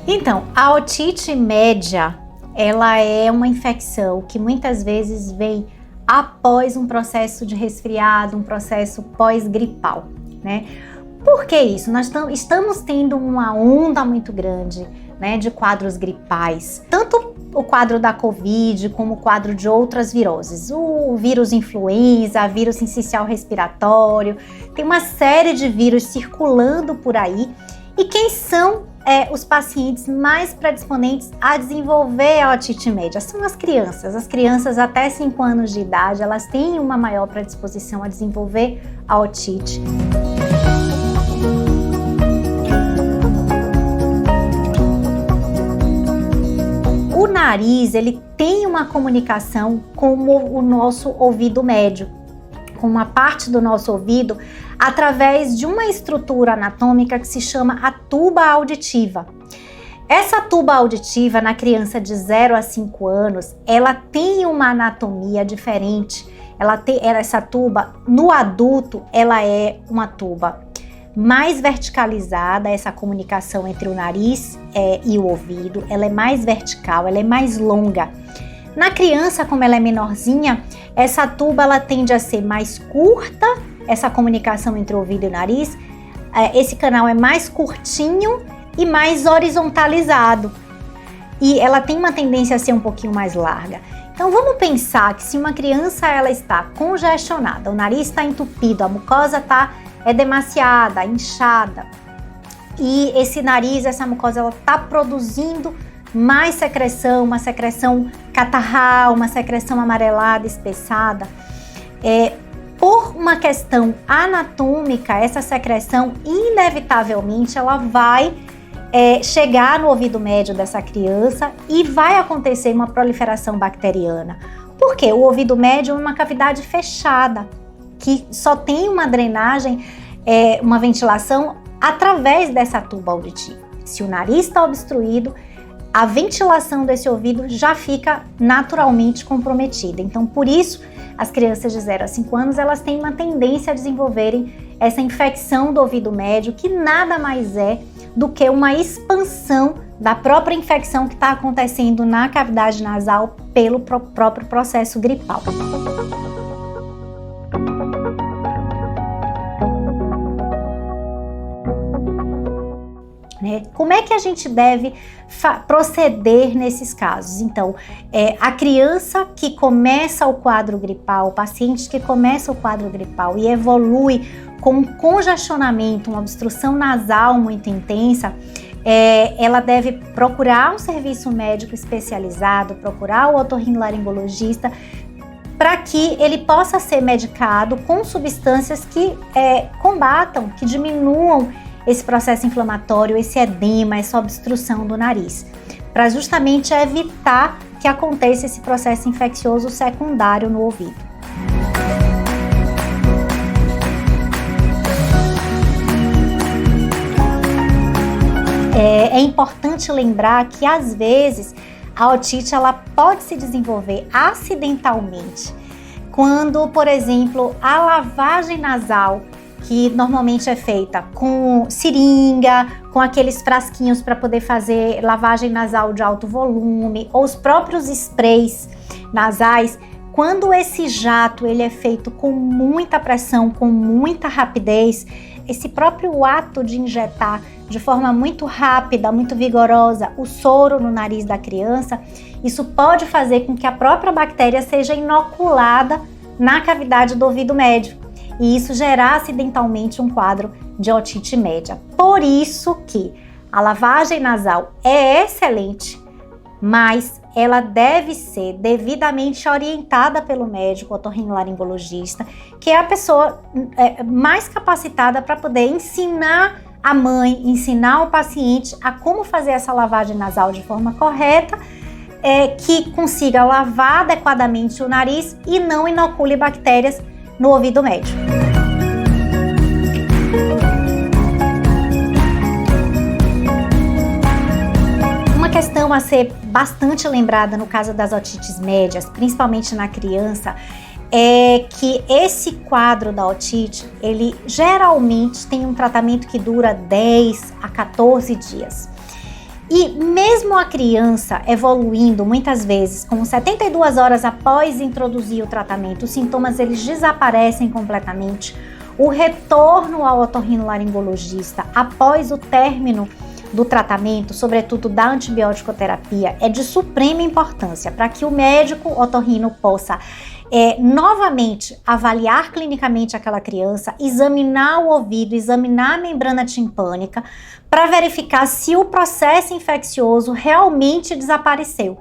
Então, a otite média, ela é uma infecção que muitas vezes vem após um processo de resfriado, um processo pós-gripal, né? Por que isso? Nós estamos tendo uma onda muito grande, né, de quadros gripais, tanto o quadro da Covid como o quadro de outras viroses, o vírus influenza, vírus sincicial respiratório, tem uma série de vírus circulando por aí. E quem são os pacientes mais predisponentes a desenvolver a otite média? São as crianças. As crianças até 5 anos de idade, elas têm uma maior predisposição a desenvolver a otite. O nariz, ele tem uma comunicação com o nosso ouvido médio, com uma parte do nosso ouvido, através de uma estrutura anatômica que se chama a tuba auditiva. Essa tuba auditiva, na criança de 0 a 5 anos, ela tem uma anatomia diferente. Essa tuba, no adulto, ela é uma tuba mais verticalizada, essa comunicação entre o nariz e o ouvido, ela é mais vertical, ela é mais longa. Na criança, como ela é menorzinha, essa tuba ela tende a ser mais curta, essa comunicação entre o ouvido e o nariz, esse canal é mais curtinho e mais horizontalizado. E ela tem uma tendência a ser um pouquinho mais larga. Então vamos pensar que se uma criança ela está congestionada, o nariz está entupido, a mucosa é demasiada, inchada, e esse nariz, essa mucosa, ela está produzindo mais secreção, uma secreção catarral, uma secreção amarelada, espessada. Por uma questão anatômica, essa secreção, inevitavelmente, ela vai chegar no ouvido médio dessa criança e vai acontecer uma proliferação bacteriana. Por quê? O ouvido médio é uma cavidade fechada, que só tem uma drenagem, uma ventilação através dessa tuba auditiva. Se o nariz está obstruído, a ventilação desse ouvido já fica naturalmente comprometida. Então, por isso, as crianças de 0 a 5 anos, elas têm uma tendência a desenvolverem essa infecção do ouvido médio, que nada mais é do que uma expansão da própria infecção que está acontecendo na cavidade nasal pelo próprio processo gripal. Como é que a gente deve proceder nesses casos? Então, a criança que começa o quadro gripal, o paciente que começa o quadro gripal e evolui com um congestionamento, uma obstrução nasal muito intensa, ela deve procurar um serviço médico especializado, procurar o otorrinolaringologista, para que ele possa ser medicado com substâncias que combatam, que diminuam esse processo inflamatório, esse edema, essa obstrução do nariz, para justamente evitar que aconteça esse processo infeccioso secundário no ouvido. É importante lembrar que às vezes a otite ela pode se desenvolver acidentalmente, quando, por exemplo, a lavagem nasal, que normalmente é feita com seringa, com aqueles frasquinhos para poder fazer lavagem nasal de alto volume, ou os próprios sprays nasais, quando esse jato ele é feito com muita pressão, com muita rapidez, esse próprio ato de injetar de forma muito rápida, muito vigorosa, o soro no nariz da criança, isso pode fazer com que a própria bactéria seja inoculada na cavidade do ouvido médio, e isso gerar acidentalmente um quadro de otite média. Por isso que a lavagem nasal é excelente, mas ela deve ser devidamente orientada pelo médico otorrinolaringologista, que é a pessoa mais capacitada para poder ensinar a mãe, ensinar o paciente a como fazer essa lavagem nasal de forma correta, que consiga lavar adequadamente o nariz e não inocule bactérias no ouvido médio. costuma ser bastante lembrada no caso das otites médias, principalmente na criança, é que esse quadro da otite, ele geralmente tem um tratamento que dura 10 a 14 dias. E mesmo a criança evoluindo muitas vezes com 72 horas após introduzir o tratamento, os sintomas eles desaparecem completamente. O retorno ao otorrinolaringologista após o término do tratamento, sobretudo da antibiótico-terapia, é de suprema importância para que o médico otorrino possa novamente avaliar clinicamente aquela criança, examinar o ouvido, examinar a membrana timpânica para verificar se o processo infeccioso realmente desapareceu.